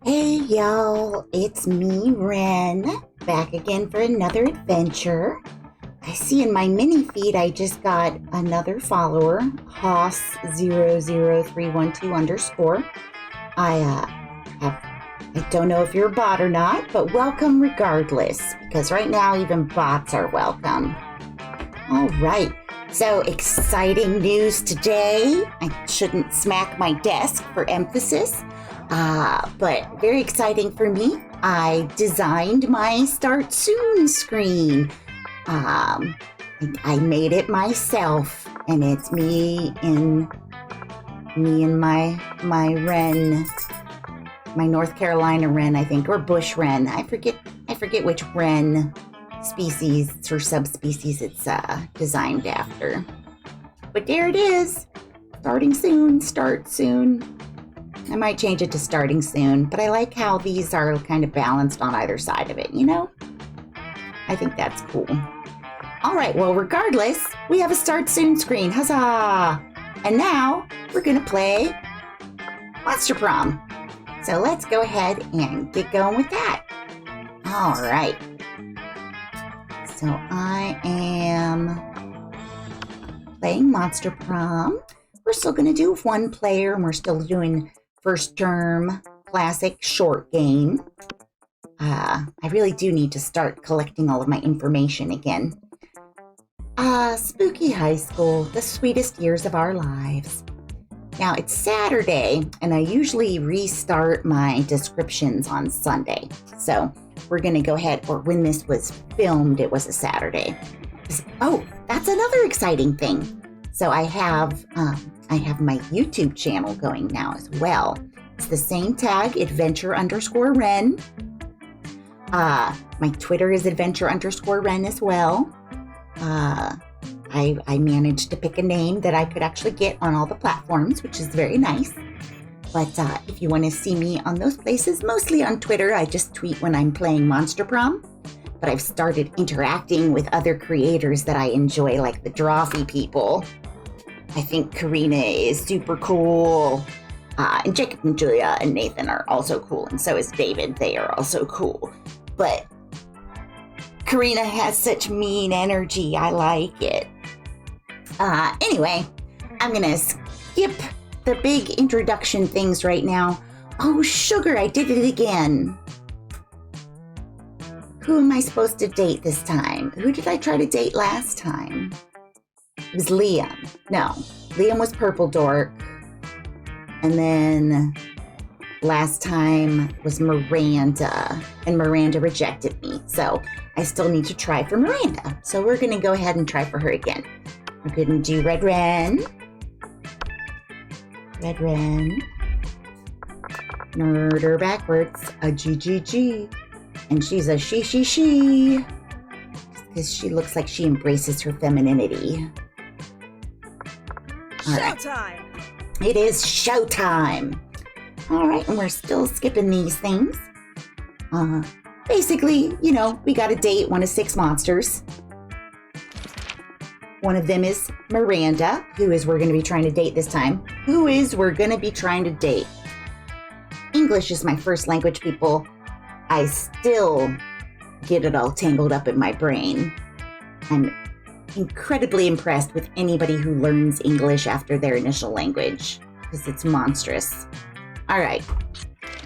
Hey y'all, it's me, Ren, back again for another adventure. I see in my mini feed I just got another follower, Hoss00312 _ I don't know if you're a bot or not, but welcome regardless, because right now even bots are welcome. All right, so exciting news today. I shouldn't smack my desk for emphasis. But very exciting for me. I designed my Start Soon screen. I made it myself, and it's me and my wren, my North Carolina wren, I think, or bush wren. I forget which wren species or subspecies it's designed after. But there it is. Starting soon. Start soon. I might change it to starting soon, but I like how these are kind of balanced on either side of it, you know? I think that's cool. All right, well, regardless, we have a start soon screen. Huzzah! And now we're gonna play Monster Prom. So let's go ahead and get going with that. All right. So I am playing Monster Prom. We're still gonna do one player, and we're still doing first term classic short game. I really do need to start collecting all of my information again. Spooky high school, the sweetest years of our lives. Now it's Saturday, and I usually restart my descriptions on Sunday. So we're gonna go ahead, or when this was filmed, it was a Saturday. Oh, that's another exciting thing. So I have my YouTube channel going now as well. It's the same tag, adventure_Ren. My Twitter is adventure_Ren as well. I managed to pick a name that I could actually get on all the platforms, which is very nice. But if you want to see me on those places, mostly on Twitter, I just tweet when I'm playing Monster Prom. But I've started interacting with other creators that I enjoy, like the Drawfee people. I think Karina is super cool. And Jacob and Julia and Nathan are also cool. And so is David. They are also cool. But Karina has such mean energy. I like it. Anyway, I'm going to skip the big introduction things right now. Oh, sugar, I did it again. Who am I supposed to date this time? Who did I try to date last time? It was Liam. No, Liam was Purple Dork. And then last time was Miranda. And Miranda rejected me. So I still need to try for Miranda. So we're going to go ahead and try for her again. We're going to do Red Ren. Red Ren. Nerd her backwards. A GGG. And she's a she. Because she looks like she embraces her femininity. Showtime! It is showtime! Alright, and we're still skipping these things. Basically, you know, we gotta date one of 6 monsters. One of them is Miranda, who is we're gonna be trying to date this time. We're gonna be trying to date. English is my first language, people. I still get it all tangled up in my brain. I'm incredibly impressed with anybody who learns English after their initial language, because it's monstrous. All right,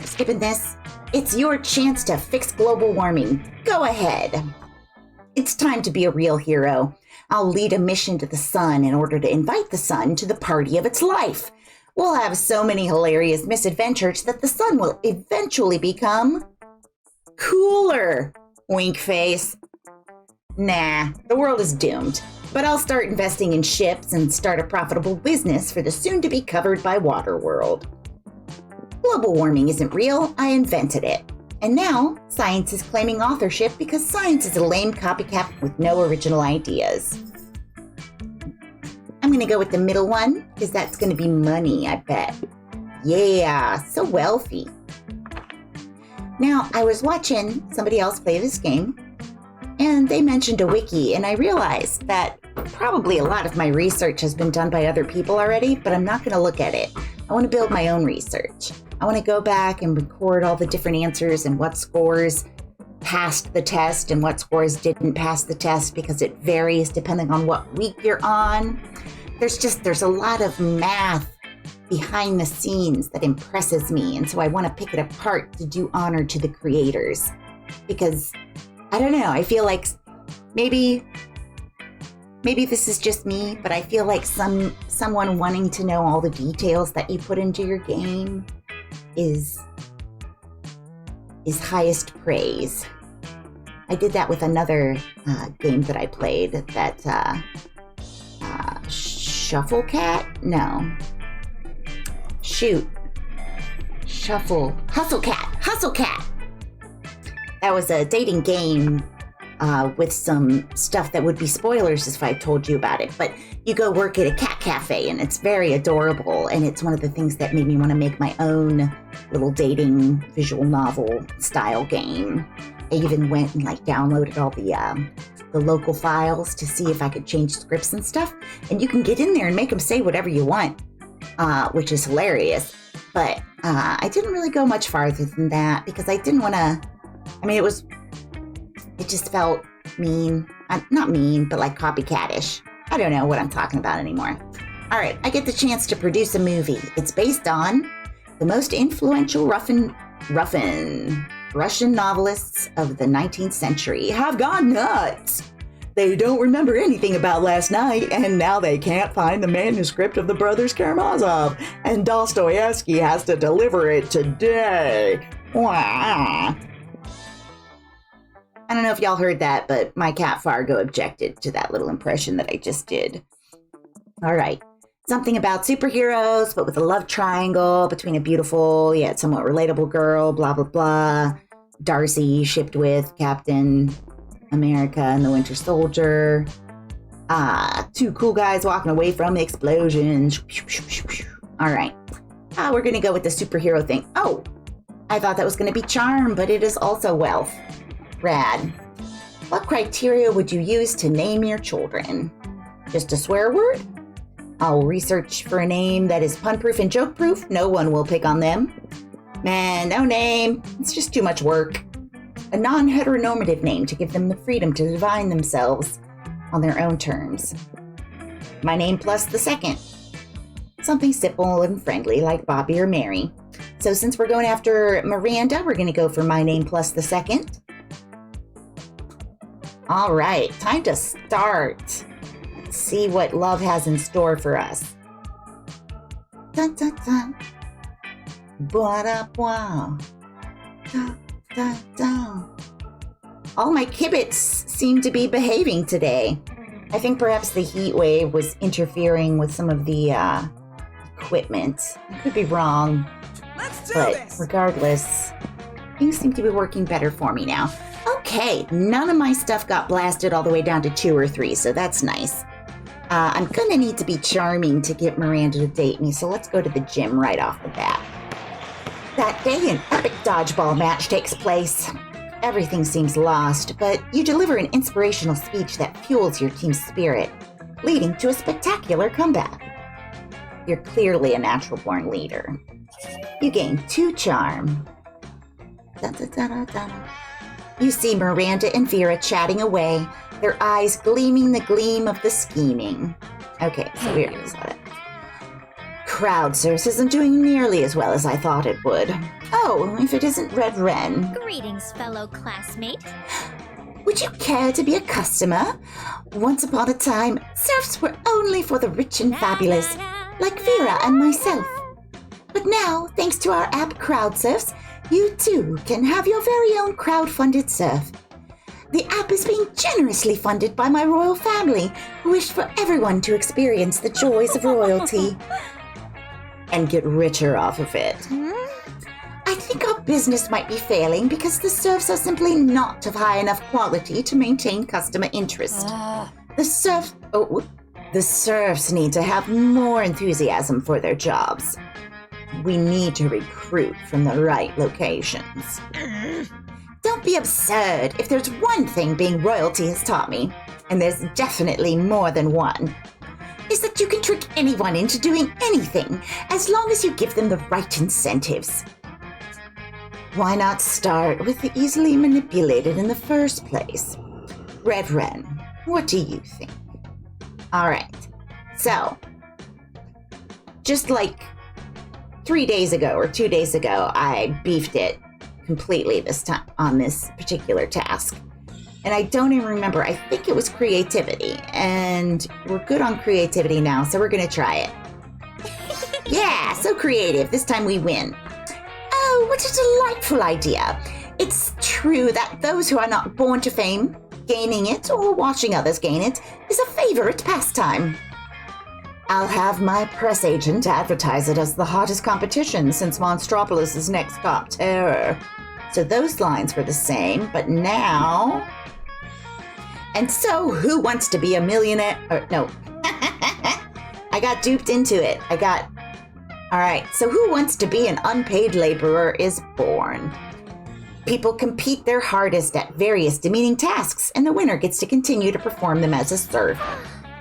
skipping this. It's your chance to fix global warming. Go ahead. It's time to be a real hero. I'll lead a mission to the sun in order to invite the sun to the party of its life. We'll have so many hilarious misadventures that the sun will eventually become cooler. Wink face. Nah, the world is doomed. But I'll start investing in ships and start a profitable business for the soon-to-be covered by water world. Global warming isn't real, I invented it. And now, science is claiming authorship because science is a lame copycat with no original ideas. I'm gonna go with the middle one, because that's gonna be money, I bet. Yeah, so wealthy. Now, I was watching somebody else play this game, and they mentioned a wiki, and I realized that probably a lot of my research has been done by other people already, but I'm not going to look at it. I want to build my own research. I want to go back and record all the different answers and what scores passed the test and what scores didn't pass the test, because it varies depending on what week you're on. There's a lot of math behind the scenes that impresses me, and so I want to pick it apart to do honor to the creators, because I don't know, I feel like maybe this is just me, but I feel like someone wanting to know all the details that you put into your game is highest praise. I did that with another game that I played, that Shuffle Cat? No. Shoot. Hustle Cat! That was a dating game with some stuff that would be spoilers if I told you about it. But you go work at a cat cafe, and it's very adorable, and it's one of the things that made me want to make my own little dating visual novel style game. I even went and downloaded all the local files to see if I could change scripts and stuff. And you can get in there and make them say whatever you want, which is hilarious. But I didn't really go much farther than that, because I didn't want to. I mean, it just felt mean. Not mean, but copycat-ish. I don't know what I'm talking about anymore. All right, I get the chance to produce a movie. It's based on the most influential Russian novelists of the 19th century have gone nuts. They don't remember anything about last night, and now they can't find the manuscript of the Brothers Karamazov, and Dostoevsky has to deliver it today. Wah. I don't know if y'all heard that, but my cat Fargo objected to that little impression that I just did. All right. Something about superheroes, but with a love triangle between a beautiful, yet somewhat relatable girl, blah, blah, blah. Darcy shipped with Captain America and the Winter Soldier. Two cool guys walking away from explosions. All right. We're going to go with the superhero thing. Oh, I thought that was going to be charm, but it is also wealth. Rad. What criteria would you use to name your children? Just a swear word? I'll research for a name that is pun-proof and joke-proof. No one will pick on them. Man, no name. It's just too much work. A non-heteronormative name to give them the freedom to define themselves on their own terms. My name plus the second. Something simple and friendly like Bobby or Mary. So since we're going after Miranda, we're going to go for my name plus the second. All right, time to start. Let's see what love has in store for us. Dun, dun, dun. Ba-da-ba. Dun, dun, dun. All my kibbits seem to be behaving today. I think perhaps the heat wave was interfering with some of the equipment. I could be wrong. But regardless, things seem to be working better for me now. Okay, none of my stuff got blasted all the way down to 2 or 3, so that's nice. I'm gonna need to be charming to get Miranda to date me, so let's go to the gym right off the bat. That day, an epic dodgeball match takes place. Everything seems lost, but you deliver an inspirational speech that fuels your team's spirit, leading to a spectacular comeback. You're clearly a natural-born leader. You gain 2 charm. Da-da-da-da-da. You see Miranda and Vera chatting away, their eyes gleaming the gleam of the scheming. Okay, so we already saw it. Crowd source isn't doing nearly as well as I thought it would. Oh, if it isn't Red Wren. Greetings, fellow classmate. Would you care to be a customer? Once upon a time, serfs were only for the rich and fabulous, like Vera and myself. But now, thanks to our app CrowdSurfs, you too can have your very own crowd-funded surf. The app is being generously funded by my royal family, who wish for everyone to experience the joys of royalty and get richer off of it. I think our business might be failing because the serfs are simply not of high enough quality to maintain customer interest. The serfs need to have more enthusiasm for their jobs. We need to recruit from the right locations. Don't be absurd. If there's one thing being royalty has taught me, and there's definitely more than one, is that you can trick anyone into doing anything as long as you give them the right incentives. Why not start with the easily manipulated in the first place? Red Wren, what do you think? All right, so just like 3 days ago or 2 days ago, I beefed it completely this time on this particular task. And I don't even remember, I think it was creativity, and we're good on creativity now, so we're gonna try it. Yeah, so creative, this time we win. Oh, what a delightful idea. It's true that those who are not born to fame, gaining it or watching others gain it, is a favorite pastime. I'll have my press agent advertise it as the hottest competition since Monstropolis' next top terror. So those lines were the same, but now... And so, who wants to be a millionaire? No. I got duped into it. All right, so who wants to be an unpaid laborer is born. People compete their hardest at various demeaning tasks, and the winner gets to continue to perform them as a serf.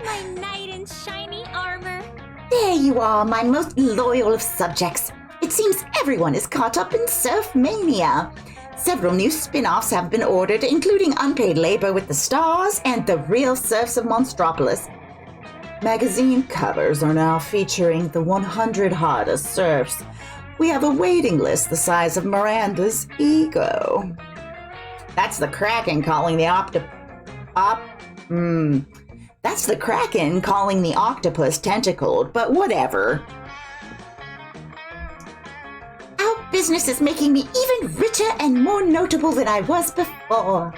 My knight in shiny armor. There you are, my most loyal of subjects. It seems everyone is caught up in serf mania. Several new spin-offs have been ordered, including Unpaid Labor with the Stars and The Real Serfs of Monstropolis. Magazine covers are now featuring the 100 hardest serfs. We have a waiting list the size of Miranda's ego. That's the Kraken calling the That's the Kraken calling the octopus tentacled, but whatever. Our business is making me even richer and more notable than I was before.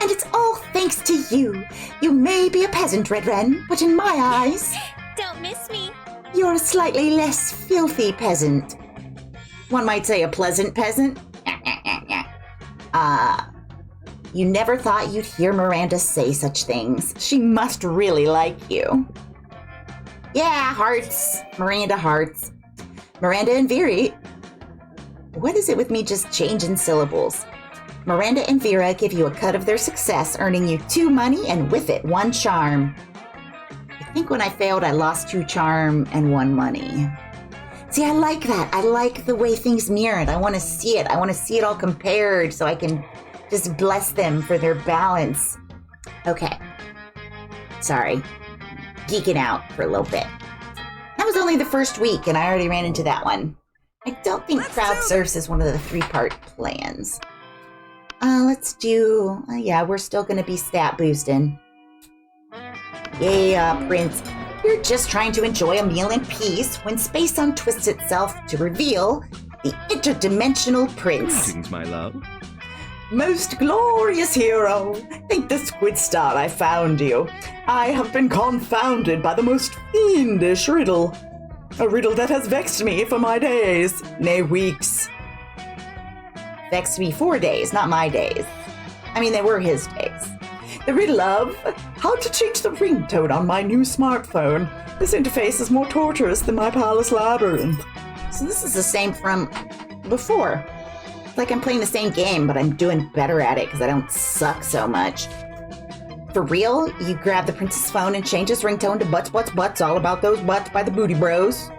And it's all thanks to you. You may be a peasant, Red Wren, but in my eyes... Don't miss me. You're a slightly less filthy peasant. One might say a pleasant peasant. You never thought you'd hear Miranda say such things. She must really like you. Yeah, hearts. Miranda hearts. Miranda and Viri. What is it with me just changing syllables? Miranda and Vera give you a cut of their success, earning you 2 money and with it 1 charm. I think when I failed, I lost 2 charm and 1 money. See, I like that. I like the way things mirrored. I want to see it. I want to see it all compared so I can just bless them for their balance. Okay. Sorry. Geeking out for a little bit. That was only the first week, and I already ran into that one. I don't think Crowd Surfs is one of the 3-part plans. Let's do... yeah, we're still going to be stat boosting. Yeah, Prince. You're just trying to enjoy a meal in peace when space untwists itself to reveal the interdimensional Prince. Greetings, my love. Most glorious hero, thank the squid star I found you. I have been confounded by the most fiendish riddle. A riddle that has vexed me for my days, nay weeks. Vexed me 4 days, not my days. I mean, they were his days. The riddle of how to change the ringtone on my new smartphone. This interface is more torturous than my palace labyrinth. So this is the same from before. It's like I'm playing the same game, but I'm doing better at it because I don't suck so much. For real, you grab the prince's phone and change his ringtone to butts, butts, butts, all about those butts by the Booty Bros.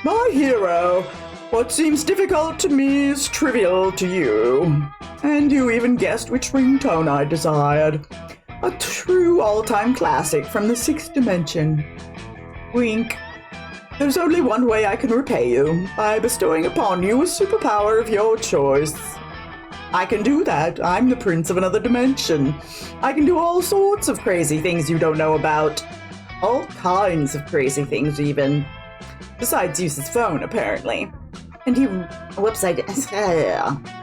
My hero, what seems difficult to me is trivial to you. And you even guessed which ringtone I desired. A true all-time classic from the 6th dimension. Wink. There's only one way I can repay you, by bestowing upon you a superpower of your choice. I can do that. I'm the prince of another dimension. I can do all sorts of crazy things you don't know about. All kinds of crazy things, even. Besides use his phone, apparently. And he... Whoops,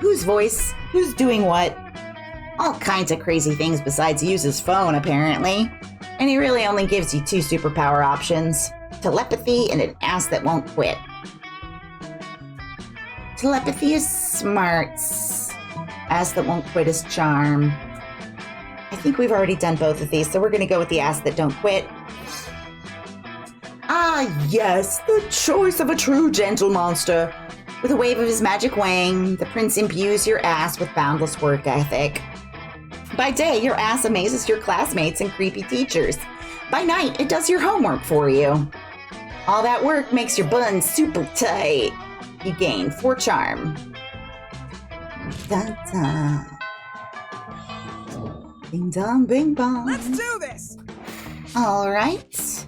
whose voice? Who's doing what? All kinds of crazy things besides use his phone, apparently. And he really only gives you 2 superpower options. Telepathy and an ass that won't quit. Telepathy is smarts. Ass that won't quit is charm. I think we've already done both of these, so we're going to go with the ass that don't quit. Ah, yes, the choice of a true gentle monster. With a wave of his magic wang, the prince imbues your ass with boundless work ethic. By day, your ass amazes your classmates and creepy teachers. By night, it does your homework for you. All that work makes your buns super tight. You gain 4 charm. dun, dun. Ding dong, bing bong. Let's do this! All right.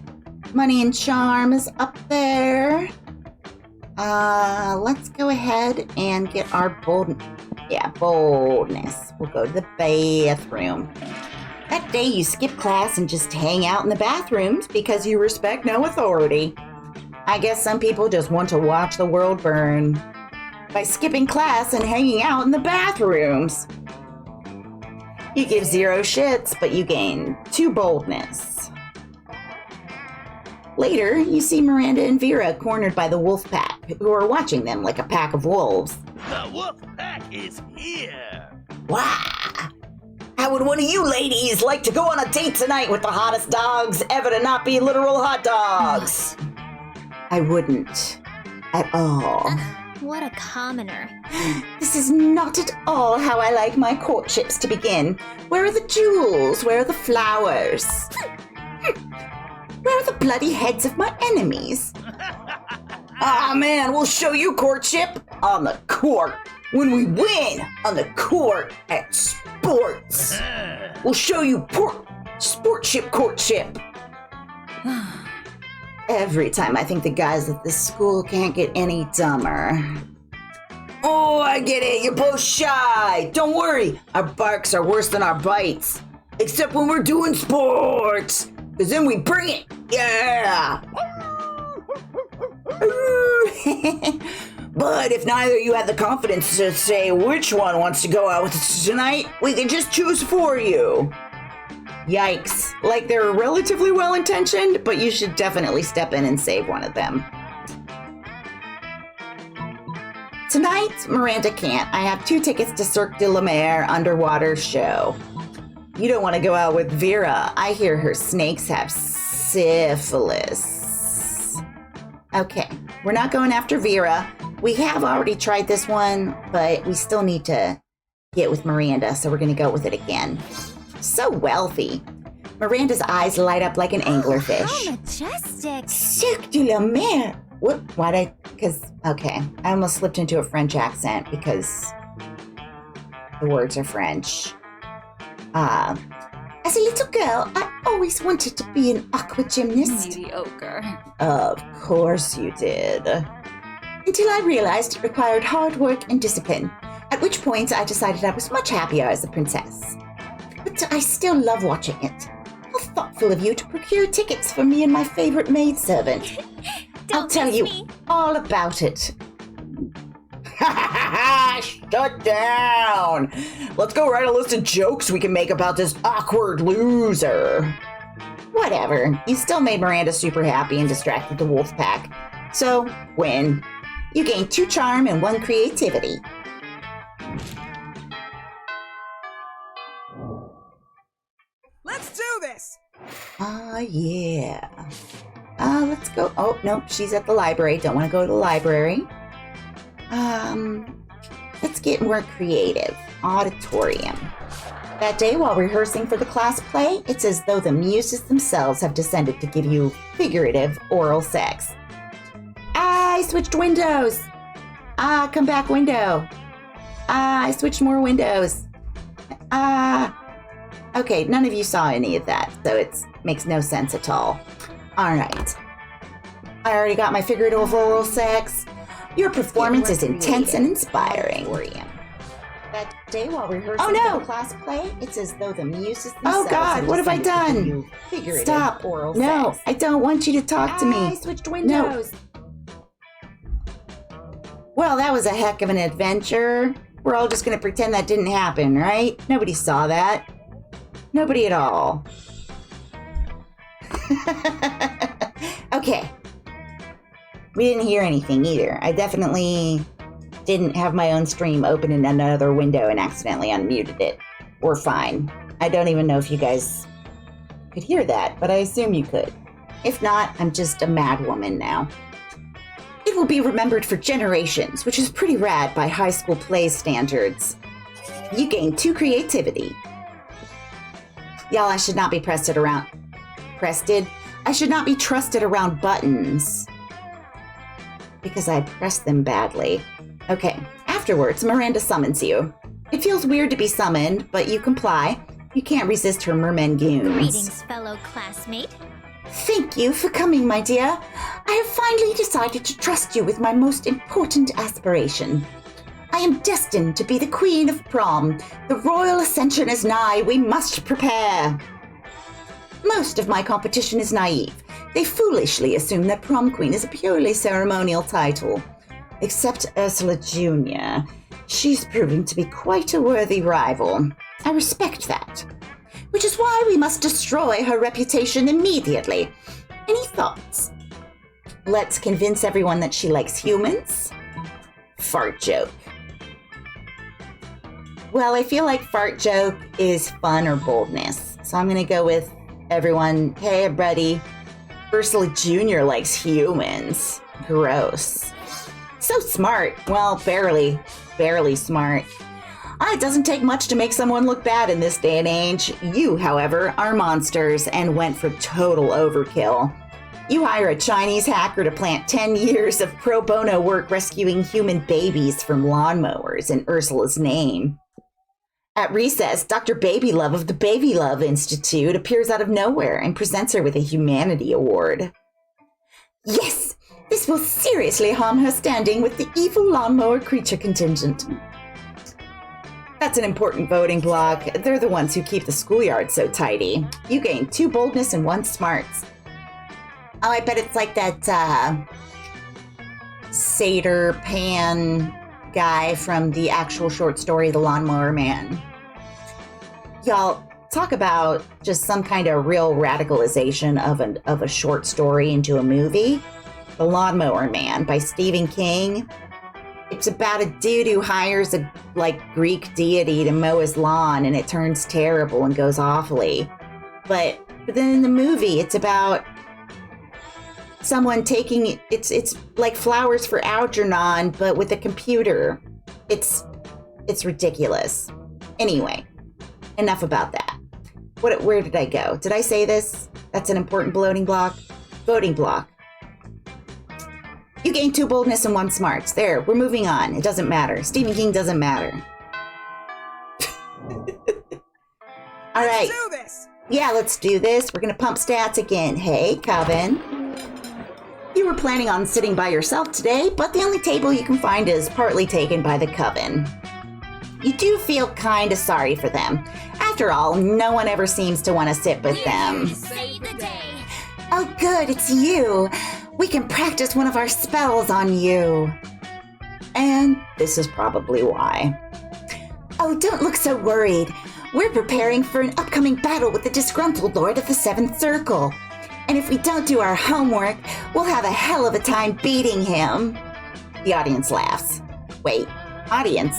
Money and charm is up there. Let's go ahead and get our boldness. We'll go to the bathroom. That day you skip class and just hang out in the bathrooms because you respect no authority. I guess some people just want to watch the world burn by skipping class and hanging out in the bathrooms. You give 0 shits, but you gain 2 boldness. Later, you see Miranda and Vera cornered by the wolf pack, who are watching them like a pack of wolves. The wolf pack is here! Wow! How would one of you ladies like to go on a date tonight with the hottest dogs ever to not be literal hot dogs? I wouldn't. At all. What a commoner. This is not at all how I like my courtships to begin. Where are the jewels? Where are the flowers? Where are the bloody heads of my enemies? Ah, man, we'll show you courtship on the court. When we win on the court at sports. We'll show you sportship courtship. Every time I think the guys at this school can't get any dumber. Oh, I get it. You're both shy. Don't worry. Our barks are worse than our bites. Except when we're doing sports. Because then we bring it. Yeah. But if neither of you have the confidence to say which one wants to go out with us tonight, we can just choose for you. Yikes. Like they're relatively well-intentioned, but you should definitely step in and save one of them. Tonight, Miranda can't. I have 2 tickets to Cirque de la Mer underwater show. You don't want to go out with Vera. I hear her snakes have syphilis. Okay, we're not going after Vera. We have already tried this one, but we still need to get with Miranda, so we're going to go with it again. So wealthy. Miranda's eyes light up like an anglerfish. How majestic. Cirque de la Mer. What? Okay. I almost slipped into a French accent because the words are French. As a little girl, I always wanted to be an aqua gymnast. Mediocre. Of course you did. Until I realized it required hard work and discipline, at which point I decided I was much happier as a princess. But I still love watching it. How thoughtful of you to procure tickets for me and my favorite maidservant. I'll tell you all about it. Shut down! Let's go write a list of jokes we can make about this awkward loser. Whatever. You still made Miranda super happy and distracted the wolf pack. So, win. You gain 2 charm and 1 creativity. Let's do this! Yeah. Let's go. Oh, nope, she's at the library. Don't want to go to the library. Let's get more creative. Auditorium. That day, while rehearsing for the class play, it's as though the muses themselves have descended to give you figurative oral sex. I switched windows. Come back window. I switched more windows. Okay, none of you saw any of that, so it makes no sense at all. All right. I already got my figurative oral sex. Your performance is intense and inspiring. That day while rehearsing for the class play, it's as though the muses themselves. Oh God, what have I done? Stop. Oral sex. I don't want you to talk to me. I switched windows. No. Well, that was a heck of an adventure. We're all just going to pretend that didn't happen, right? Nobody saw that. Nobody at all. Okay. We didn't hear anything either. I definitely didn't have my own stream open in another window and accidentally unmuted it. We're fine. I don't even know if you guys could hear that, but I assume you could. If not, I'm just a mad woman now. It will be remembered for generations, which is pretty rad by high school play standards. You gain 2 creativity. Y'all, I should not be I should not be trusted around buttons. Because I pressed them badly. Okay, afterwards, Miranda summons you. It feels weird to be summoned, but you comply. You can't resist her merman goons. Greetings, fellow classmate. Thank you for coming, my dear. I have finally decided to trust you with my most important aspiration. I am destined to be the queen of prom. The royal ascension is nigh. We must prepare. Most of my competition is naive. They foolishly assume that prom queen is a purely ceremonial title. Except Ursula Jr. She's proving to be quite a worthy rival. I respect that. Which is why we must destroy her reputation immediately. Any thoughts? Let's convince everyone that she likes humans? Fart joke. Well, I feel like fart joke is fun or boldness. So I'm going to go with everyone. Hey, everybody. Ursula Jr. likes humans. Gross. So smart. Well, barely. Barely smart. It doesn't take much to make someone look bad in this day and age. You, however, are monsters and went for total overkill. You hire a Chinese hacker to plant 10 years of pro bono work rescuing human babies from lawnmowers in Ursula's name. At recess, Dr. Babylove of the Babylove Institute appears out of nowhere and presents her with a Humanity Award. Yes, this will seriously harm her standing with the evil lawnmower creature contingent. That's an important voting block. They're the ones who keep the schoolyard so tidy. You gain 2 boldness and 1 smarts. Oh, I bet it's like that satyr pan guy from the actual short story, The Lawnmower Man. Y'all, talk about just some kind of real radicalization of a short story into a movie. The Lawnmower Man by Stephen King. It's about a dude who hires a Greek deity to mow his lawn, and it turns terrible and goes awfully. But then in the movie, it's about someone taking it's like Flowers for Algernon, but with a computer. It's ridiculous. Anyway, enough about that. Where did I go? Did I say this? That's an important voting block. You gain 2 boldness and 1 smarts. There, we're moving on. It doesn't matter. Stephen King doesn't matter. All right. Let's do this. Yeah, let's do this. We're going to pump stats again. Hey, Coven. You were planning on sitting by yourself today, but the only table you can find is partly taken by the Coven. You do feel kind of sorry for them. After all, no one ever seems to want to sit with them. Save the day. Oh, good, it's you. We can practice one of our spells on you. And this is probably why. Oh, don't look so worried. We're preparing for an upcoming battle with the disgruntled Lord of the Seventh Circle. And if we don't do our homework, we'll have a hell of a time beating him. The audience laughs. Wait, audience?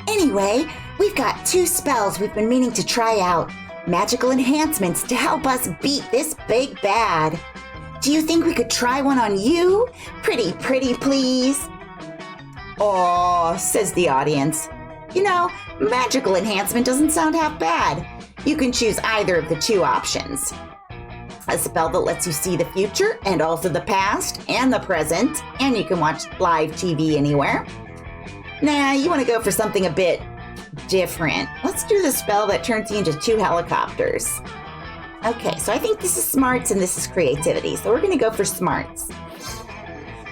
Anyway, we've got 2 spells we've been meaning to try out. Magical enhancements to help us beat this big bad. Do you think we could try one on you? Pretty, please. Aw, says the audience. You know, magical enhancement doesn't sound half bad. You can choose either of the 2 options. A spell that lets you see the future and also the past and the present, and you can watch live TV anywhere. Nah, you want to go for something a bit different. Let's do the spell that turns you into 2 helicopters. Okay, so I think this is smarts and this is creativity, so we're going to go for smarts.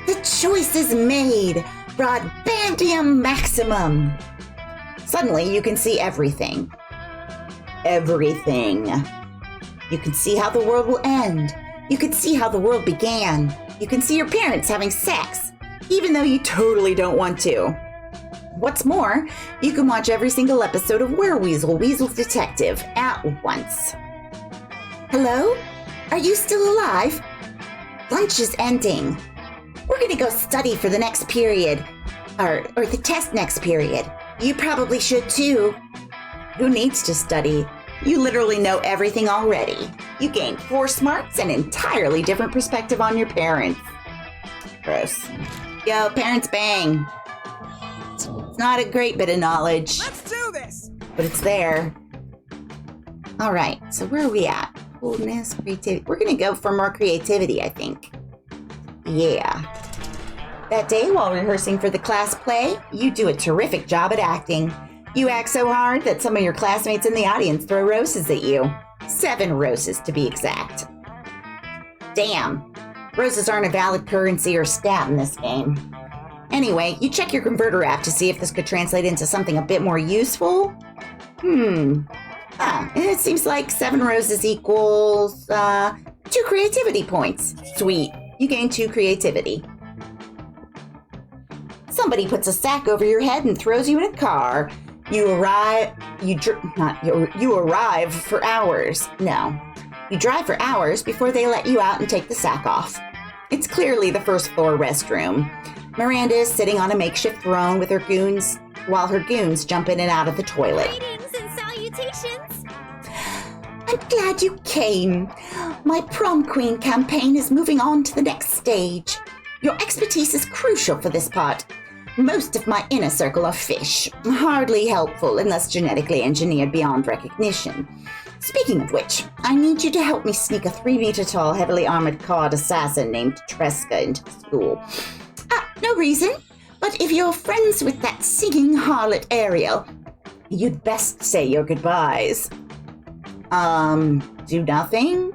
The choice is made! Broadbandium maximum! Suddenly, you can see everything. Everything. You can see how the world will end. You can see how the world began. You can see your parents having sex, even though you totally don't want to. What's more, you can watch every single episode of Weasel Detective at once. Hello? Are you still alive? Lunch is ending. We're gonna go study for the next period. Or the test next period. You probably should too. Who needs to study? You literally know everything already. You gain 4 smarts and an entirely different perspective on your parents. Gross. Yo, parents bang. It's not a great bit of knowledge. Let's do this. But it's there. All right, so where are we at? Coolness, creativity. We're gonna go for more creativity, I think. Yeah. That day, while rehearsing for the class play, you do a terrific job at acting. You act so hard that some of your classmates in the audience throw roses at you. 7 roses, to be exact. Damn. Roses aren't a valid currency or stat in this game. Anyway, you check your converter app to see if this could translate into something a bit more useful. It seems like 7 roses equals 2 creativity points. Sweet. You gain 2 creativity. Somebody puts a sack over your head and throws you in a car. You arrive for hours. No. You drive for hours before they let you out and take the sack off. It's clearly the first floor restroom. Miranda is sitting on a makeshift throne with her goons while her goons jump in and out of the toilet. Greetings and salutations. I'm glad you came. My prom queen campaign is moving on to the next stage. Your expertise is crucial for this part. Most of my inner circle are fish, hardly helpful unless genetically engineered beyond recognition. Speaking of which, I need you to help me sneak a 3-meter-tall, heavily armored cod assassin named Tresca into the school. No reason, but if you're friends with that singing harlot Ariel, you'd best say your goodbyes. Do nothing?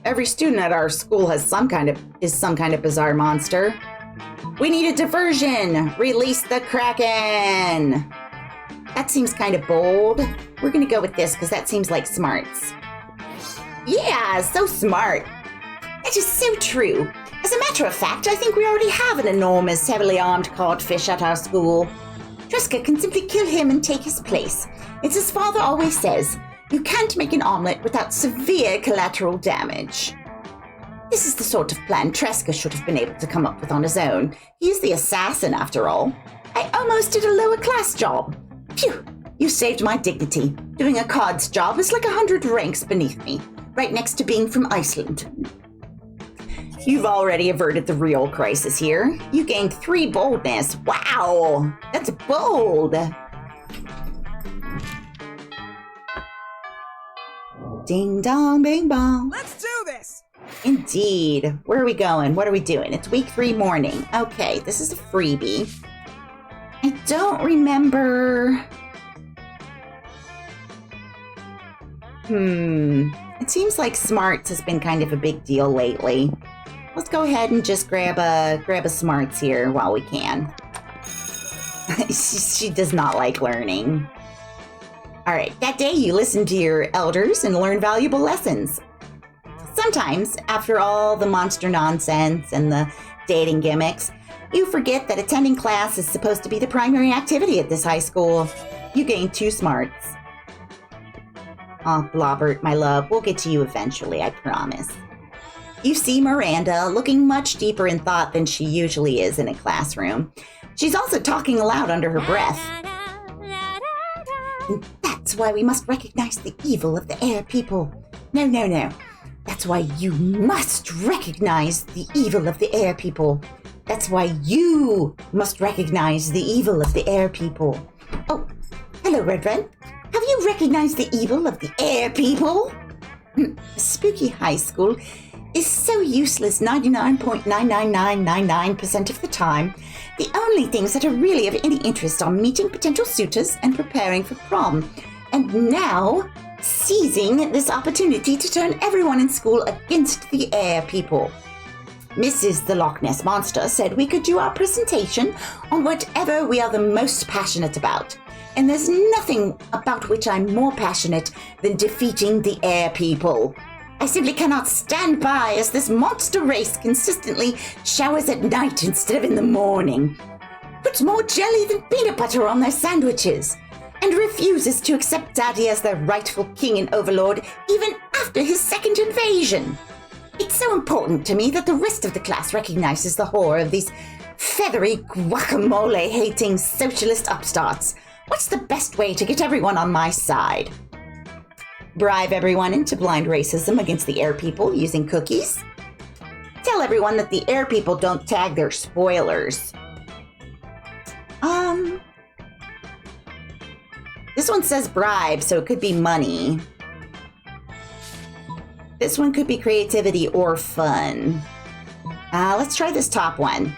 Every student at our school is some kind of bizarre monster. We need a diversion! Release the Kraken! That seems kind of bold. We're gonna go with this because that seems like smarts. Yeah, so smart. That is so true. As a matter of fact, I think we already have an enormous, heavily armed codfish at our school. Tresca can simply kill him and take his place. It's as father always says, you can't make an omelet without severe collateral damage. This is the sort of plan Tresca should have been able to come up with on his own. He is the assassin, after all. I almost did a lower class job. Phew, you saved my dignity. Doing a cod's job is like 100 ranks beneath me, right next to being from Iceland. You've already averted the real crisis here. You gained 3 boldness. Wow, that's bold. Ding dong, bing bong. Let's do this! Indeed. Where are we going? What are we doing? It's week 3 morning. Okay, this is a freebie. I don't remember. It seems like smarts has been kind of a big deal lately. Let's go ahead and just grab a smarts here while we can. She does not like learning. All right, that day you listen to your elders and learn valuable lessons. Sometimes, after all the monster nonsense and the dating gimmicks, you forget that attending class is supposed to be the primary activity at this high school. You gain 2 smarts. Oh, Blobbert, my love, we'll get to you eventually, I promise. You see Miranda looking much deeper in thought than she usually is in a classroom. She's also talking aloud under her breath. And that's why we must recognize the evil of the air people. No. That's why you must recognize the evil of the air people. That's why you must recognize the evil of the air people. Oh, hello, Redren. Have you recognized the evil of the air people? Spooky High School is so useless 99.99999% of the time. The only things that are really of any interest are meeting potential suitors and preparing for prom. And now, seizing this opportunity to turn everyone in school against the air people. Mrs. the Loch Ness Monster said we could do our presentation on whatever we are the most passionate about. And there's nothing about which I'm more passionate than defeating the air people. I simply cannot stand by as this monster race consistently showers at night instead of in the morning, puts more jelly than peanut butter on their sandwiches, and refuses to accept Daddy as their rightful king and overlord even after his second invasion. It's so important to me that the rest of the class recognizes the horror of these feathery guacamole-hating socialist upstarts. What's the best way to get everyone on my side? Bribe everyone into blind racism against the air people using cookies. Tell everyone that the air people don't tag their spoilers. This one says bribe, so it could be money. This one could be creativity or fun. Let's try this top one.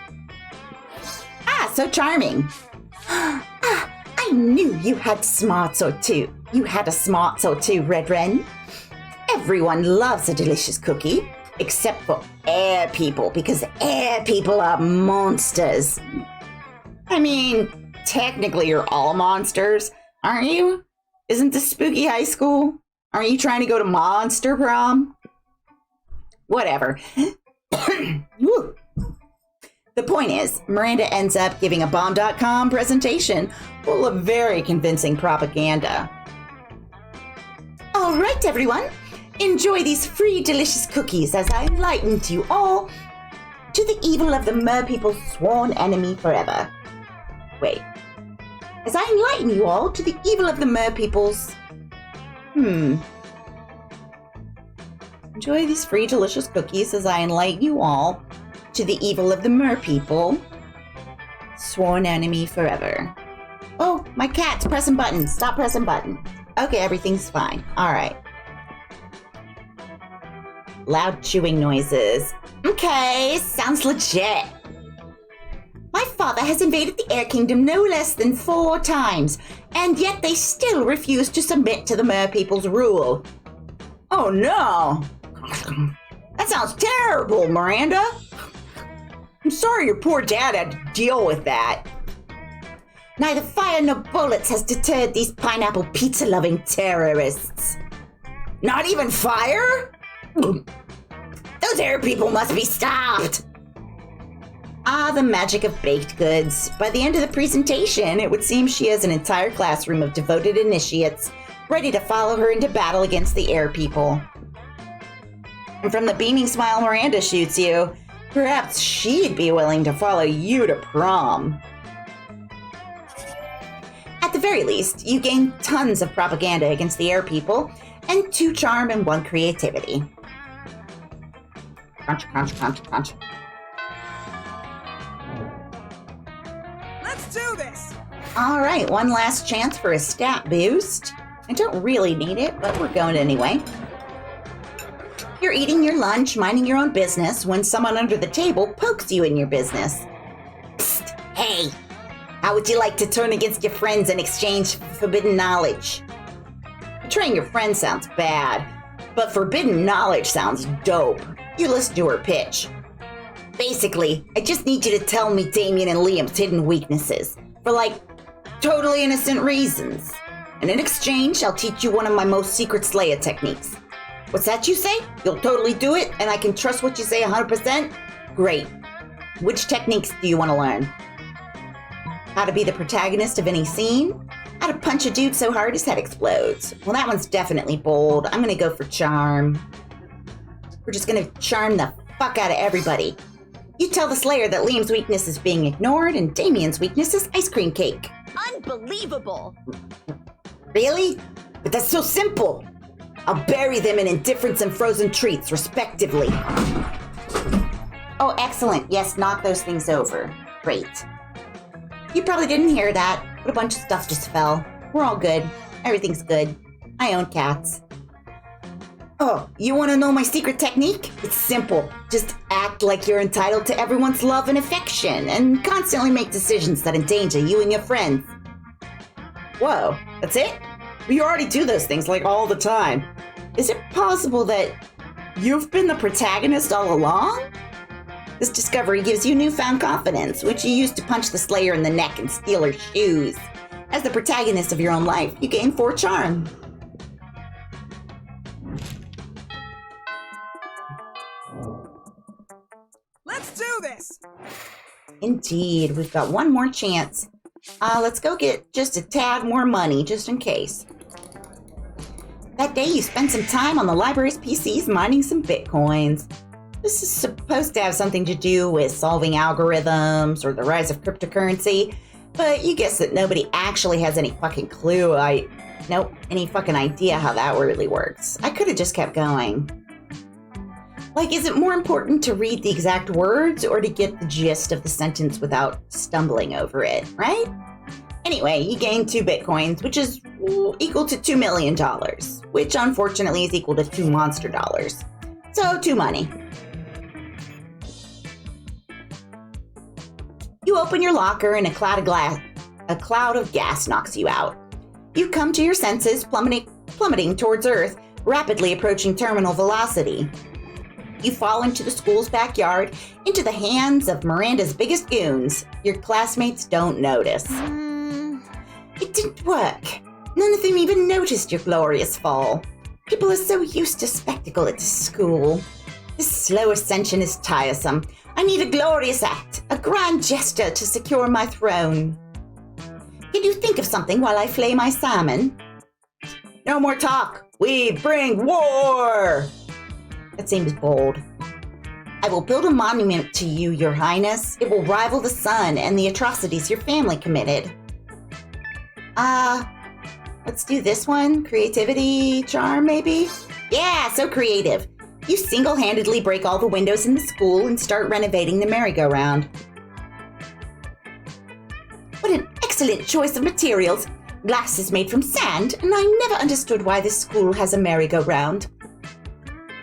so charming. I knew you had smarts or two. You had a smarts or two, Red Wren. Everyone loves a delicious cookie, except for air people, because air people are monsters. I mean, technically you're all monsters, aren't you? Isn't this spooky high school? Aren't you trying to go to Monster Prom? Whatever. Woo. The point is, Miranda ends up giving a bomb.com presentation full of very convincing propaganda. All right, everyone. Enjoy these free delicious cookies as I enlighten you all to the evil of the merpeople's sworn enemy forever. Wait. As I enlighten you all to the evil of the merpeople's... Enjoy these free delicious cookies as I enlighten you all to the evil of the merpeople, sworn enemy forever. Oh, my cat's pressing buttons. Stop pressing buttons. Okay, everything's fine. All right. Loud chewing noises. Okay, sounds legit. My father has invaded the Air Kingdom no less than 4 times, and yet they still refuse to submit to the merpeople's rule. Oh no! That sounds terrible, Miranda. I'm sorry your poor dad had to deal with that. Neither fire nor bullets has deterred these pineapple pizza-loving terrorists. Not even fire? Those air people must be stopped. Ah, the magic of baked goods. By the end of the presentation, it would seem she has an entire classroom of devoted initiates ready to follow her into battle against the air people. And from the beaming smile Miranda shoots you, perhaps she'd be willing to follow you to prom. At the very least, you gain tons of propaganda against the air people, and 2 charm and 1 creativity. Crunch, crunch, crunch, crunch. Let's do this! Alright, one last chance for a stat boost. I don't really need it, but we're going anyway. You're eating your lunch, minding your own business, when someone under the table pokes you in your business. Psst, hey! How would you like to turn against your friends in exchange for forbidden knowledge? Betraying your friend sounds bad, but forbidden knowledge sounds dope. You listen to her pitch. Basically, I just need you to tell me Damien and Liam's hidden weaknesses, for totally innocent reasons. And in exchange, I'll teach you one of my most secret Slayer techniques. What's that you say? You'll totally do it, and I can trust what you say 100%? Great. Which techniques do you want to learn? How to be the protagonist of any scene? How to punch a dude so hard his head explodes? Well, that one's definitely bold. I'm gonna go for charm. We're just gonna charm the fuck out of everybody. You tell the Slayer that Liam's weakness is being ignored, and Damien's weakness is ice cream cake. Unbelievable! Really? But that's so simple. I'll bury them in indifference and frozen treats, respectively. Oh, excellent. Yes, knock those things over. Great. You probably didn't hear that, but a bunch of stuff just fell. We're all good. Everything's good. I own cats. Oh, you want to know my secret technique? It's simple. Just act like you're entitled to everyone's love and affection, and constantly make decisions that endanger you and your friends. Whoa, that's it? You already do those things all the time. Is it possible that you've been the protagonist all along? This discovery gives you newfound confidence, which you use to punch the Slayer in the neck and steal her shoes. As the protagonist of your own life, you gain 4 charm. Let's do this! Indeed, we've got one more chance. Let's go get just a tad more money, just in case. That day you spent some time on the library's PCs mining some bitcoins. This is supposed to have something to do with solving algorithms or the rise of cryptocurrency, but you guess that nobody actually has any fucking clue. Any fucking idea how that really works. I could have just kept going. Is it more important to read the exact words or to get the gist of the sentence without stumbling over it, right? Anyway, you gain 2 bitcoins, which is equal to $2 million, which unfortunately is equal to 2 monster dollars. So, 2 money. You open your locker and a cloud of gas knocks you out. You come to your senses, plummeting towards Earth, rapidly approaching terminal velocity. You fall into the school's backyard, into the hands of Miranda's biggest goons. Your classmates don't notice. It didn't work. None of them even noticed your glorious fall. People are so used to spectacle at this school. This slow ascension is tiresome. I need a glorious act, a grand gesture to secure my throne. Can you think of something while I flay my salmon? No more talk. We bring war. That seems bold. I will build a monument to you, Your Highness. It will rival the sun and the atrocities your family committed. Let's do this one. Creativity, charm, maybe? Yeah, so creative. You single-handedly break all the windows in the school and start renovating the merry-go-round. What an excellent choice of materials. Glass is made from sand, and I never understood why this school has a merry-go-round.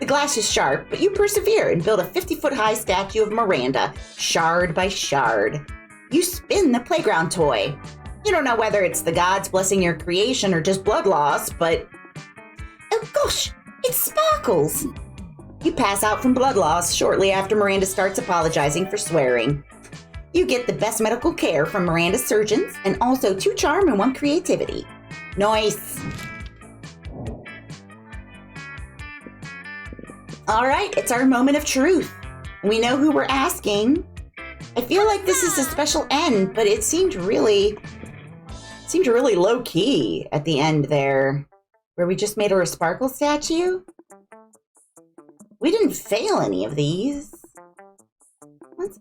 The glass is sharp, but you persevere and build a 50-foot-high statue of Miranda, shard by shard. You spin the playground toy. You don't know whether it's the gods blessing your creation or just blood loss, but... Oh gosh, it sparkles! You pass out from blood loss shortly after Miranda starts apologizing for swearing. You get the best medical care from Miranda's surgeons, and also 2 charm and 1 creativity. Nice! Alright, it's our moment of truth. We know who we're asking. I feel like this is a special end, but it seemed really low-key at the end there, where we just made her a sparkle statue. We didn't fail any of these. What's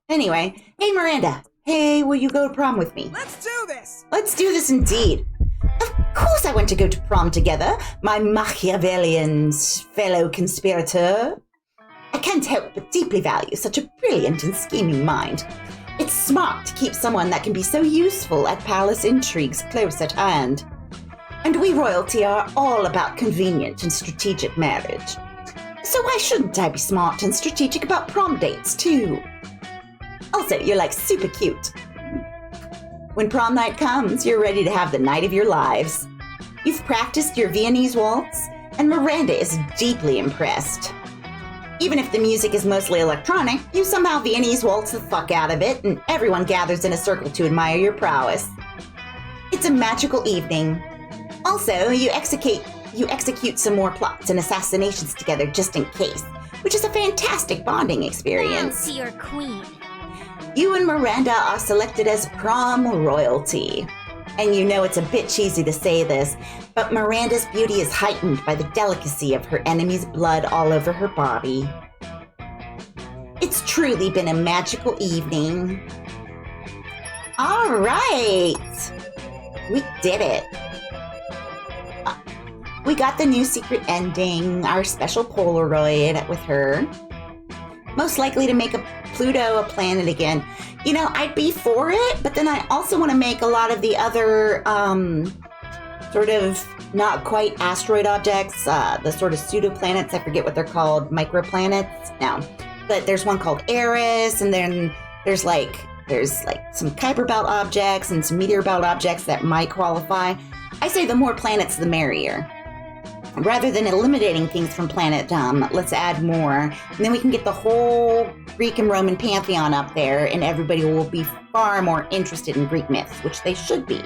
anyway, hey Miranda. Hey, will you go to prom with me? Let's do this! Let's do this indeed. Of course I want to go to prom together, my Machiavellian fellow conspirator. I can't help but deeply value such a brilliant and scheming mind. It's smart to keep someone that can be so useful at palace intrigues close at hand. And we royalty are all about convenient and strategic marriage. So why shouldn't I be smart and strategic about prom dates too? Also, you're like super cute. When prom night comes, you're ready to have the night of your lives. You've practiced your Viennese waltz, and Miranda is deeply impressed. Even if the music is mostly electronic, you somehow Viennese waltz the fuck out of it, and everyone gathers in a circle to admire your prowess. It's a magical evening. Also, you execute some more plots and assassinations together just in case, which is a fantastic bonding experience. To your queen. You and Miranda are selected as prom royalty. And you know it's a bit cheesy to say this, but Miranda's beauty is heightened by the delicacy of her enemy's blood all over her body. It's truly been a magical evening. All right. We did it. We got the new secret ending, our special Polaroid with her. Most likely to make Pluto a planet again. You know, I'd be for it, but then I also want to make a lot of the other sort of not quite asteroid objects, the sort of pseudo-planets, I forget what they're called, microplanets? No. But there's one called Eris, and then there's like some Kuiper Belt objects and some meteor belt objects that might qualify. I say the more planets, the merrier. Rather than eliminating things from planetdom, let's add more. And then we can get the whole Greek and Roman pantheon up there, and everybody will be far more interested in Greek myths, which they should be.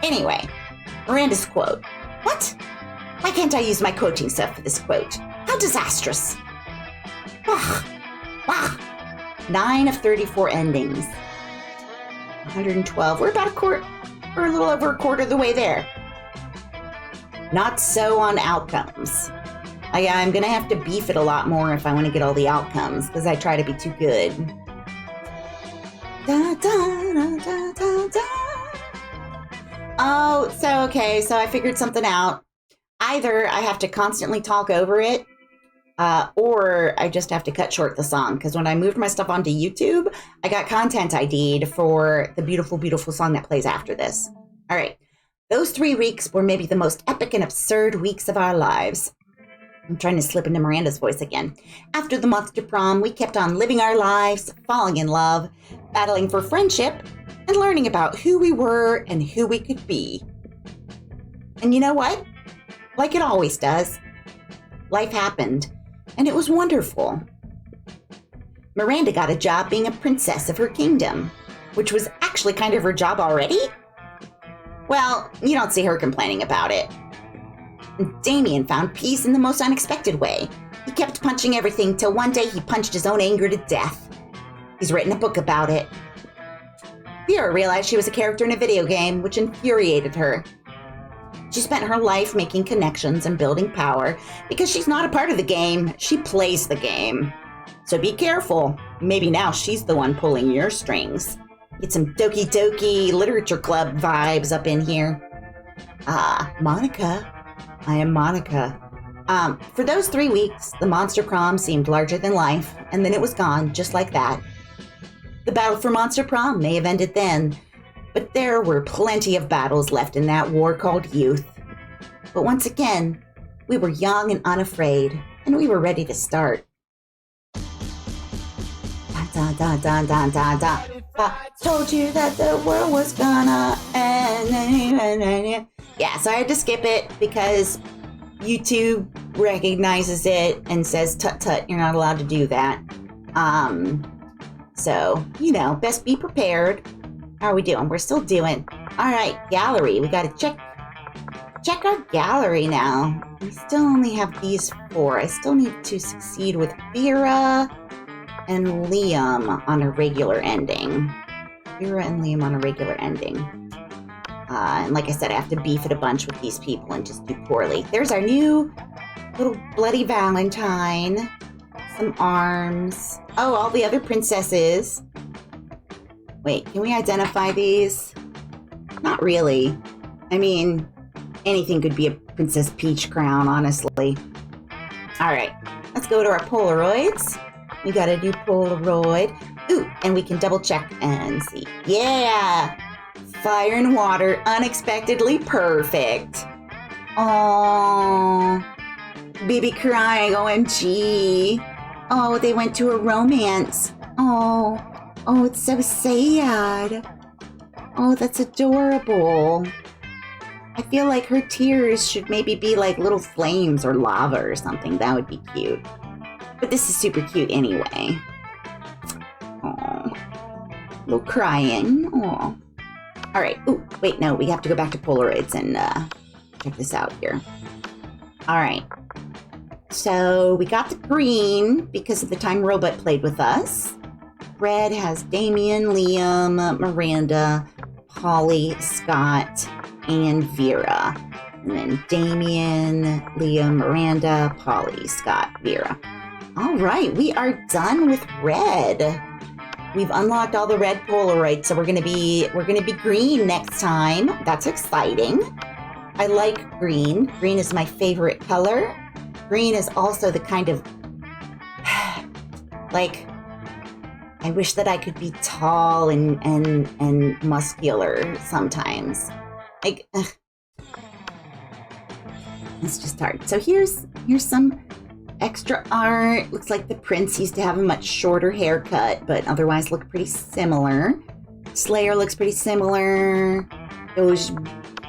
Anyway, Miranda's quote. What? Why can't I use my quoting stuff for this quote? How disastrous. Ugh. Wow. 9 of 34 endings. 112. We're about we're a little over a quarter of the way there. Not so on outcomes. I'm gonna have to beef it a lot more if I want to get all the outcomes, because I try to be too good. Da, da, da, da, da, da. Oh, so I figured something out. Either I have to constantly talk over it, or I just have to cut short the song, because when I moved my stuff onto YouTube, I got content ID'd for the beautiful, beautiful song that plays after this. All right. Those 3 weeks were maybe the most epic and absurd weeks of our lives. I'm trying to slip into Miranda's voice again. After the monster prom, we kept on living our lives, falling in love, battling for friendship, and learning about who we were and who we could be. And you know what? Like it always does, life happened, and it was wonderful. Miranda got a job being a princess of her kingdom, which was actually kind of her job already. Well, you don't see her complaining about it. Damien found peace in the most unexpected way. He kept punching everything till one day he punched his own anger to death. He's written a book about it. Vera realized she was a character in a video game, which infuriated her. She spent her life making connections and building power because she's not a part of the game, she plays the game. So be careful. Maybe now she's the one pulling your strings. Get some Doki Doki Literature Club vibes up in here. Monica. I am Monica. For those 3 weeks, the monster prom seemed larger than life, and then it was gone, just like that. The battle for monster prom may have ended then, but there were plenty of battles left in that war called youth. But once again, we were young and unafraid, and we were ready to start. Dun, dun, dun, dun, dun, dun. I told you that the world was gonna end. Yeah, so I had to skip it because YouTube recognizes it and says, tut tut, you're not allowed to do that. So, you know, best be prepared. How are we doing? We're still doing. All right, gallery. We got to check our gallery now. We still only have these 4. I still need to succeed with Vera and Liam on a regular ending. Vera and Liam on a regular ending. And like I said, I have to beef it a bunch with these people and just do poorly. There's our new little bloody Valentine. Some arms. Oh, all the other princesses. Wait, can we identify these? Not really. I mean, anything could be a Princess Peach crown, honestly. All right, let's go to our Polaroids. We got a new Polaroid. Ooh, and we can double check and see. Yeah! Fire and water, unexpectedly perfect. Aww. Baby crying, OMG. Oh, they went to a romance. Oh, it's so sad. Oh, that's adorable. I feel like her tears should maybe be like little flames or lava or something. That would be cute. But this is super cute anyway. Oh, little crying. Oh. All right. Ooh, wait, no, we have to go back to Polaroids and check this out here. All right. So we got the green because of the time Robot played with us. Red has Damien, Liam, Miranda, Holly, Scott, and Vera. And then Damien, Liam, Miranda, Polly, Scott, Vera. All right, we are done with red. We've unlocked all the red Polaroids, so we're gonna be green next time. That's exciting. I like green. Green is my favorite color. Green is also the kind of like I wish that I could be tall and muscular sometimes. Like it's just hard. So here's some extra art. Looks like the prince used to have a much shorter haircut, but otherwise look pretty similar. Slayer looks pretty similar. Those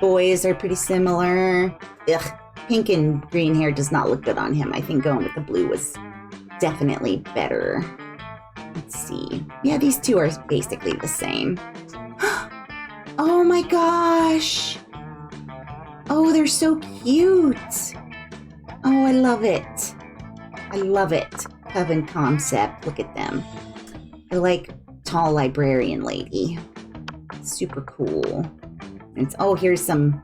boys are pretty similar. Ugh, pink and green hair does not look good on him. I think going with the blue was definitely better. Let's see. Yeah, these two are basically the same. Oh my gosh. Oh, they're so cute. Oh, I love it. I love it. Coven concept. Look at them. They're like tall librarian lady. Super cool. And oh, here's some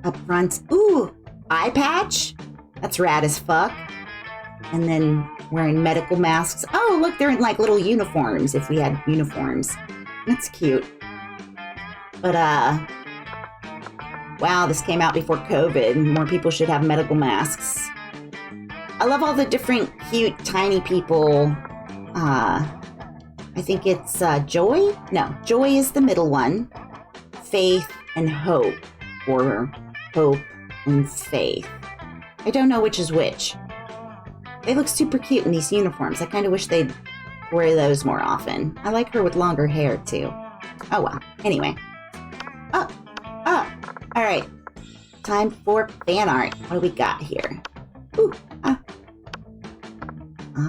up front. Ooh, eye patch. That's rad as fuck. And then wearing medical masks. Oh, look, they're in like little uniforms if we had uniforms. That's cute. But, wow, this came out before COVID. More people should have medical masks. I love all the different cute tiny people. I think it's Joy? No, Joy is the middle one. Faith and Hope, or Hope and Faith. I don't know which is which. They look super cute in these uniforms. I kind of wish they'd wear those more often. I like her with longer hair, too. Oh, well. Anyway. Oh. All right. Time for fan art. What do we got here? Ooh. All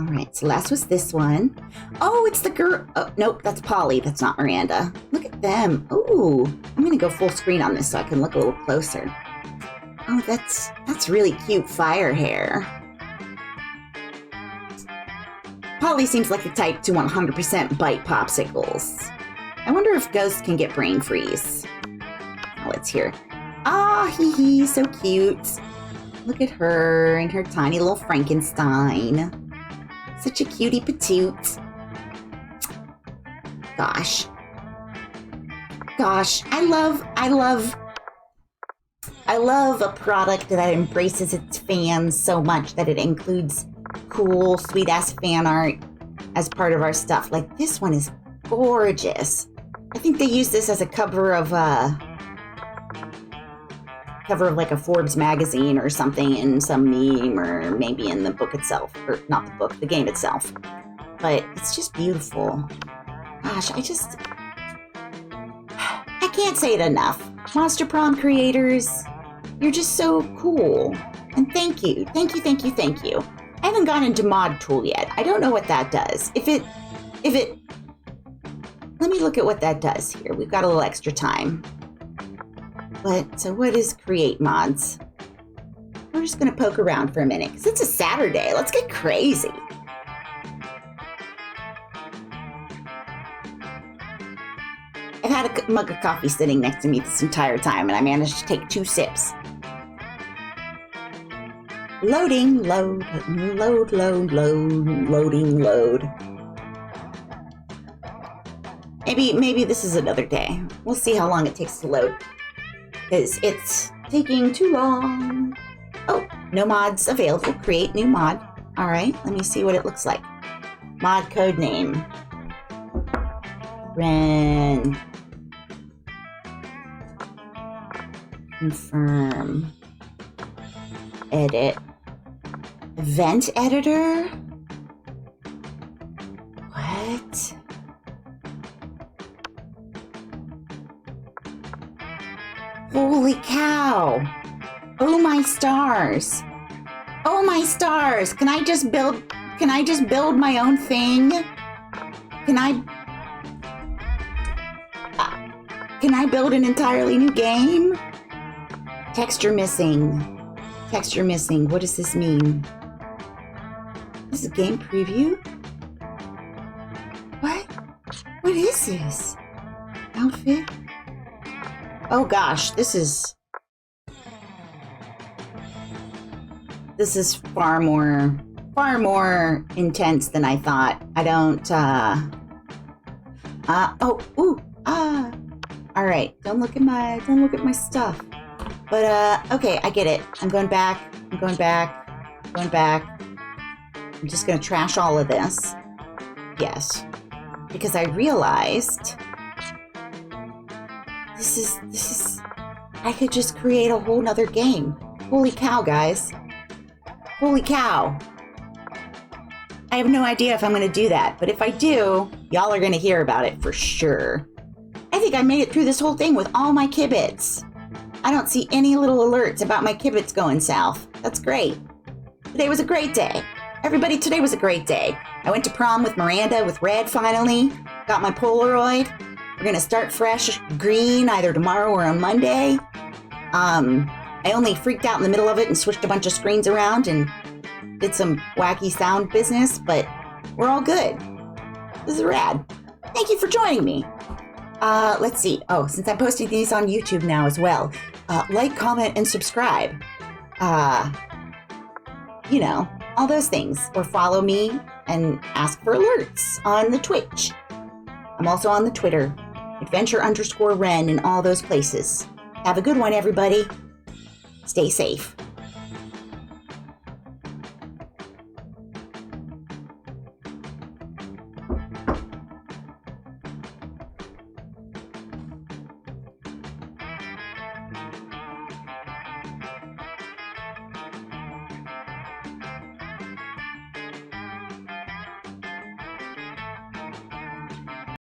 right. So last was this one. Oh, it's the girl. Oh, nope. That's Polly. That's not Miranda. Look at them. Ooh. I'm going to go full screen on this so I can look a little closer. Oh, that's really cute fire hair. Polly seems like the type to 100% bite popsicles. I wonder if ghosts can get brain freeze. Oh, let's hear. Ah, hee hee, so cute. Look at her and her tiny little Frankenstein. Such a cutie patoot. Gosh, I love a product that embraces its fans so much that it includes cool, sweet-ass fan art as part of our stuff. Like, this one is gorgeous. I think they used this as a cover of like a Forbes magazine or something in some meme, or maybe in the book itself. Or not the book, the game itself. But it's just beautiful. Gosh, I can't say it enough. Monster Prom creators, you're just so cool. And thank you. I haven't gone into Mod Tool yet. I don't know what that does. Let me look at what that does here. We've got a little extra time. So what is Create Mods? We're just gonna poke around for a minute, because it's a Saturday. Let's get crazy. I've had a mug of coffee sitting next to me this entire time, and I managed to take 2 sips. Loading, load. Maybe this is another day. We'll see how long it takes to load, because it's taking too long. Oh, no mods available. Create new mod. All right, let me see what it looks like. Mod code name. Ren. Confirm. Edit. Event editor? What? Holy cow! Oh my stars! Oh my stars! Can I just build my own thing? Can I build an entirely new game? Texture missing. What does this mean? This is a game preview? What? What is this? Outfit? Oh gosh, this is far more intense than I thought. I don't, all right, don't look at my stuff. But, okay, I get it. I'm going back. I'm just gonna trash all of this. Yes. Because I realized this is, I could just create a whole nother game. Holy cow, guys. Holy cow. I have no idea if I'm gonna do that, but if I do, y'all are gonna hear about it for sure. I think I made it through this whole thing with all my kibits. I don't see any little alerts about my kibits going south. That's great. Today was a great day. Everybody, today was a great day. I went to prom with Miranda with Red finally. Got my Polaroid. We're gonna start fresh green either tomorrow or on Monday. I only freaked out in the middle of it and switched a bunch of screens around and did some wacky sound business, but we're all good. This is rad. Thank you for joining me. Let's see. Oh, since I'm posting these on YouTube now as well, like, comment, and subscribe. You know, all those things. Or follow me and ask for alerts on the Twitch. I'm also on the Twitter, adventure_Ren in all those places. Have a good one, everybody. Stay safe.